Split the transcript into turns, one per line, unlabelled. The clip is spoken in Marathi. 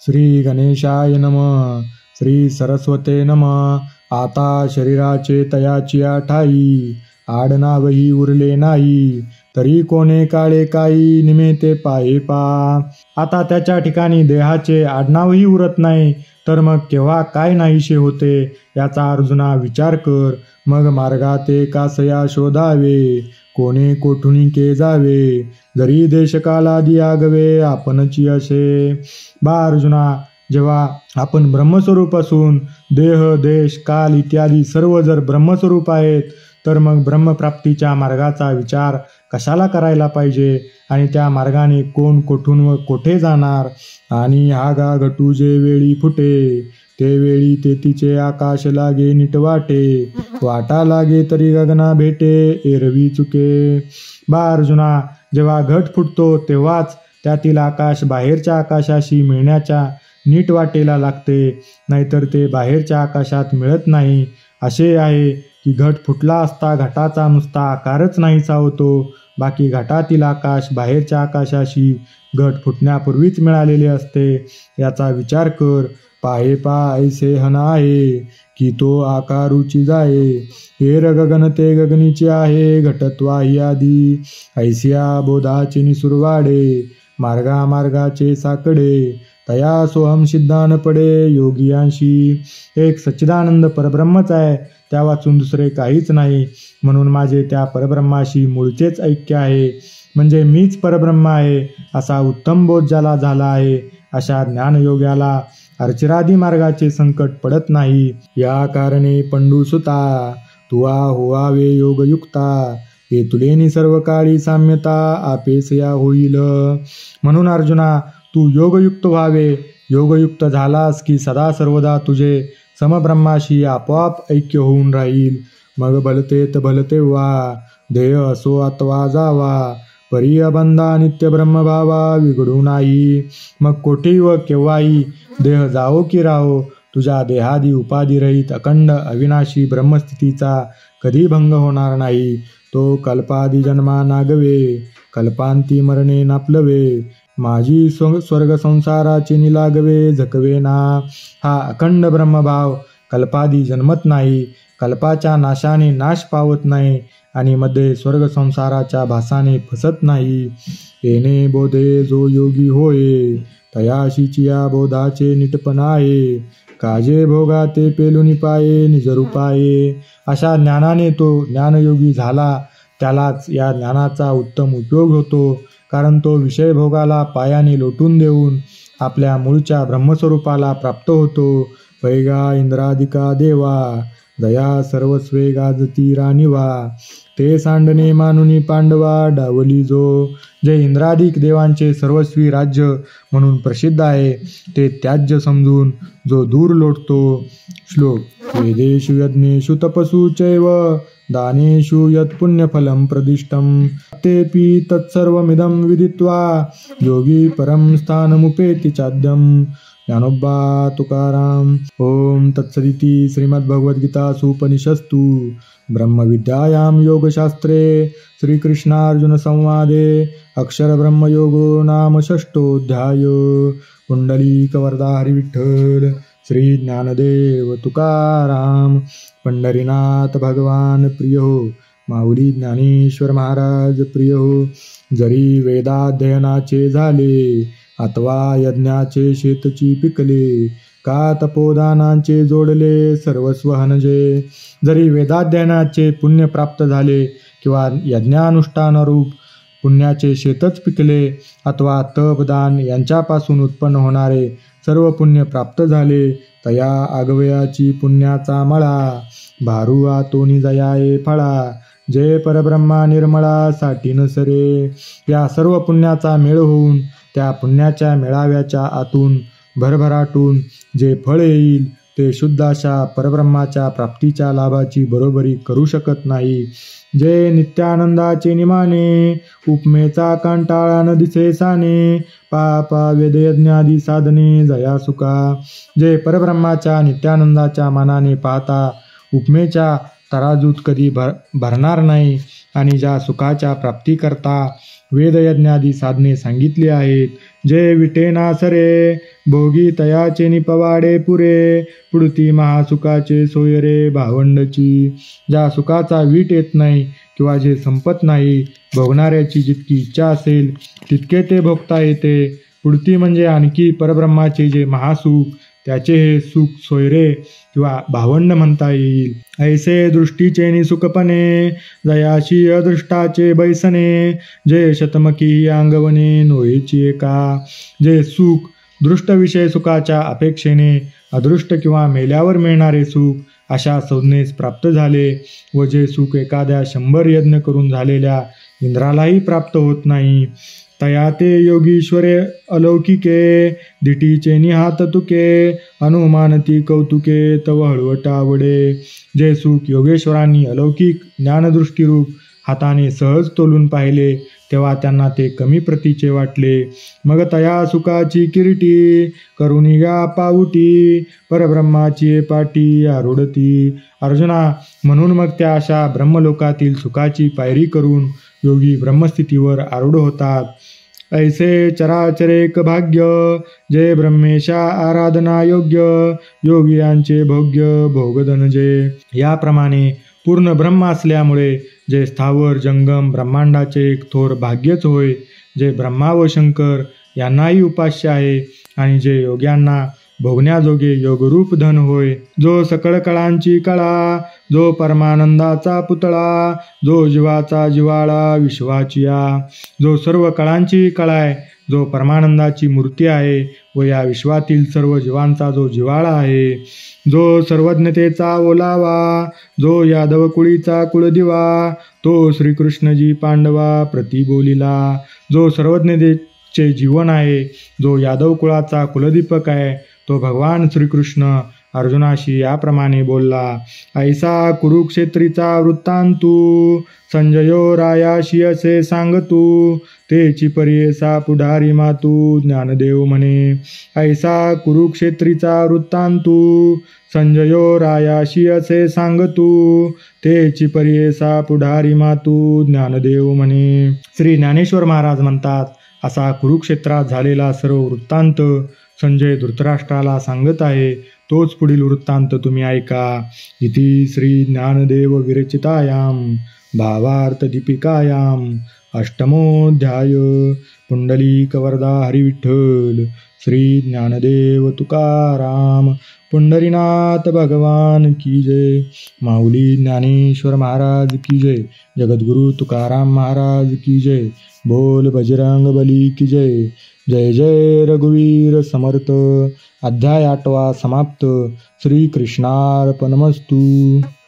श्री गणेशाय नमः. श्री सरस्वते नमः. आता शरीराचे तयाची ठाई, आडनावही उरले नाही. तरी कोणे काळे काही, निमेते पाये पा. आता त्याच्या ठिकाणी देहाचे आडनावही उरत नाही, तर मग केव्हा काय नाहीशे होते याचा अर्जुना विचार कर. मग मार्गाते कासया शोधावे, कोणे कोठुनी के जावे. जरी देशकालादी आगवे, आपणची असे. बा अर्जुना, जेव्हा आपण ब्रह्मस्वरूप असून देह देश काल इत्यादी सर्व जर ब्रह्मस्वरूप आहेत, तर मग ब्रह्मप्राप्तीच्या मार्गाचा विचार कशाला करायला पाहिजे आणि त्या मार्गाने कोण कोठून व कोठे जाणार. आणि हा गा घटू जे वेळी फुटे, ते वेळी तेथीचे आकाश लागे नीट वाटे. वाटा लागे तरी गगना भेटे, एरवी चुके. बा अर्जुना, जेव्हा घट फुटतो तेव्हाच त्यातील आकाश बाहेरच्या आकाशाशी मिळण्याच्या नीट वाटेला लागते, नाहीतर ते बाहेरच्या आकाशात मिळत नाही. असे आहे की घट फुटला असता घटाचा नुसता आकारच नाहीसा होतो, बाकी घटातील आकाश बाहेरच्या आकाशाशी घट फुटण्यापूर्वीच मिळालेले असते. याचा विचार कर. पाहे पा ऐसे हन आहे, की तो आकारूची जाये. हेर गगन ते गगनीचे आहे, घटत्वाही आधी. ऐसिया बोधाचे निसुरवाडे, मार्गा मार्गाचे साकडे. तया सोहम सिद्धान पडे, योगियांशी. एक सच्चिदानंद परब्रह्मच आहे, त्या वाचून दुसरे काहीच नाही. म्हणून माझे त्या परब्रह्माशी मूळचेच ऐक्य आहे, म्हणजे मीच परब्रह्म आहे असा उत्तम बोध ज्याला झाला आहे, अशा ज्ञानयोग्याला अर्चिरादी मार्गाचे संकट पडत नाही. या कारणे पंडुसुता, तुआ होवावे योगयुक्ता. हे तुलेनी सर्व काळी साम्यता, आपेसया होईल. म्हणून अर्जुना, तू योगयुक्त व्हावे. योगयुक्त झालास की सदा सर्वदा तुझे समब्रह्माशी आपोआप ऐक्य होऊन राहील. मग भलतेत भलते व्हा, ध्येय असो अथवा जावा. परी अबंधा नित्य ब्रह्मभावा, विघडू नाही. मग कोठेही व केव्हाही देह जावो की राहो, तुझ्या देहादी उपाधिरहित अखंड अविनाशी ब्रह्मस्थितीचा कधी भंग होणार नाही. तो कल्पादी जन्मा नागवे, कल्पांती मरणे नापलवे. माझी स्वर्ग संसाराचे निलागवे, झकवे ना. हा अखंड ब्रह्मभाव कल्पादी जन्मत नाही, कल्पाच्या नाशाने नाश पावत नाही आणि मध्ये स्वर्ग संसाराच्या भासाने फसत नाही. येणे बोधे जो योगी होय, तयाशीची या बोधाचे निटपण आहे. काजे भोगा ते पेलुनी पाये, निजरूपाये. अशा ज्ञानाने तो ज्ञानयोगी झाला, त्यालाच या ज्ञानाचा उत्तम उपयोग होतो. कारण तो विषय भोगाला पायाने लोटून देऊन आपल्या मूळच्या ब्रह्मस्वरूपाला प्राप्त होतो. वैगा इंद्रादिका देवा, दया सर्वस्वे गाजती रानिवा. ते सांडणे मानुनी पांडवा, डावली जो. जे इंद्रादिक देवांचे सर्वस्वी राज्य म्हणून प्रसिद्ध आहे, ते त्याज्य समजून जो दूर लोटतो. श्लोक. वेदेषु यज्ञेषु तपसु चैव, दानेषु यत् पुण्यफलं प्रदिष्टं. तेऽपि तत्सर्वमिदं विदित्वा, योगी परं स्थानमुपेति चाद्यं. ज्ञानोबा तुकाराम. ओम तत्सदिति. श्रीमद्भगवद्गीतासु उपनिषत्सु ब्रह्मविद्यायां योगशास्त्रे श्रीकृष्णार्जुन संवादे अक्षरब्रह्मयोगो नाम षष्ठोऽध्याय. पुंडलीकवरदा हरिविठ्ठल. श्री ज्ञानदेव तुकाराम. पंढरीनाथ भगवान प्रिय हो. माऊली ज्ञानेश्वर महाराज प्रिय हो. जरी वेदाध्ययनाचे झाले, अथवा यज्ञाचे शेतची पिकले, का तपोदानांचे जोडले सर्वस्व हनजे. जरी वेदाध्ययनाचे पुण्य प्राप्त झाले, किंवा यज्ञानुष्ठानरूप पुण्याचे शेतच पिकले, अथवा तपदान यांच्यापासून उत्पन्न होणारे सर्व पुण्य प्राप्त झाले, तया आगवयाची पुण्याचा मळा, भारू आतोनी जयाये फळा. जय परब्रह्मा निर्मळा, साठी न सरे. या सर्व पुण्याचा मेळ होऊन त्या पुण्याच्या मेळाव्याच्या आतून भरभराटून जे फळ येईल, ते शुद्ध अशा परब्रह्माच्या प्राप्तीच्या लाभाची बरोबरी करू शकत नाही. जे नित्यानंदाचे निमाने, उपमेचा कंटाळा न दिसे साने. पापा वेदयज्ञादी साधने जया सुका. जे परब्रह्माच्या नित्यानंदाच्या मानाने पाहता उपमेच्या तराजूत कधी भरणार नाही, आणि ज्या सुखाच्या प्राप्तीकरता वेदयज्ञादी साधने सांगितली आहेत. जे विटेना सरे भोगी तयाचे निपवाडे पुरे, पुढती महासुखाचे सोयरे भावंडची. ज्या सुखाचा वीट येत नाही किंवा जे संपत नाही, भोगणाऱ्याची जितकी इच्छा असेल तितके ते भोगता येते. पुढती म्हणजे आणखी परब्रह्माचे जे महासुख, त्याचे हे सुख सोयरे किंवा भावंड म्हणता येईल. ऐसे दृष्टीचे निसुखपणे जयाशी अदृष्टाचे बैसणे, जे शतमकी अंगवणे नोहेची एका. जे सुख दृष्ट विषय सुखाच्या अपेक्षेने अदृष्ट किंवा मेल्यावर मिळणारे सुख अशा संज्ञेस प्राप्त झाले, व जे सुख एखाद्या 100 यज्ञ करून झालेल्या इंद्रालाही प्राप्त होत नाही, तया ते योगीश्वरे अलौकिके. दिटीचे निहात तुके अनुमानती कौतुके तव हळवट आवडे. जे सुख योगेश्वरांनी अलौकिक ज्ञानदृष्टीरूप हाताने सहज तोलून पाहिले, तेव्हा त्यांना ते कमी प्रतीचे वाटले. मग तया सुखाची किरीटी करुनिगा पाऊटी, परब्रह्माची पाटी आरुढती. अर्जुना, म्हणून मग त्या अशा ब्रह्मलोकातील सुखाची पायरी करून योगी ब्रह्मस्थितीवर आरूढ होतात. ऐसे चराचरेक भाग्य जे ब्रह्मेशा आराधना योग्य, योगियांचे भोग्य भोगधन जे. याप्रमाणे पूर्ण ब्रह्म असल्यामुळे जे स्थावर जंगम ब्रह्मांडाचे एक थोर भाग्यच होय, जे ब्रह्मा व शंकर यांनाही उपास्य आहे, आणि जे योग्यांना भोगण्याजोगे योगरूप धन होय. जो सकळ कळांची कळा, जो परमानंदाचा पुतळा, जो जीवाचा जिवाळा विश्वाचिया. जो सर्व कळांची कळाय, जो परमानंदाची मूर्ती आहे, व या विश्वातील सर्व जीवांचा जो जिवाळा आहे. जो सर्वज्ञतेचा ओलावा, जो यादव कुळीचा कुळदिवा, तो श्रीकृष्णजी पांडवा प्रति बोलिला. जो सर्वज्ञतेचे जीवन आहे, जो यादव कुळाचा कुलदीपक आहे, तो भगवान श्रीकृष्ण अर्जुनाशी याप्रमाणे बोलला. ऐसा कुरुक्षेत्रीचा वृत्तांतू संजयो रायाशी असे सांगतू, तेची पर्येसा पुढारी मातू ज्ञानदेव म्हणे. ऐसा कुरुक्षेत्रीचा वृत्तांतू संजयो रायाशी असे सांगतू, तेची पर्येसा पुढारी मातू ज्ञानदेव म्हणे. श्री ज्ञानेश्वर महाराज म्हणतात, असा कुरुक्षेत्रात झालेला सर्व वृत्तांत संजय धृतराष्ट्राला सांगत आहे. तोच पुढील वृत्तांत तुम्ही ऐका. इति श्री ज्ञानदेव विरचितायाम भावार्थ दीपिकायाम अष्टमोऽध्याय. पुंडलीक वरदा हरिविठ्ठल. श्री ज्ञानदेव तुकाराम. पुंडरीनाथ भगवान की जय. माऊली ज्ञानेश्वर महाराज की जय. जगद्गुरु तुकाराम महाराज की जय. बोल बजरंग बली की जय. जय जय रघुवीर समर्थ. अध्याय 8 समाप्त. श्री कृष्णार्पणमस्तु.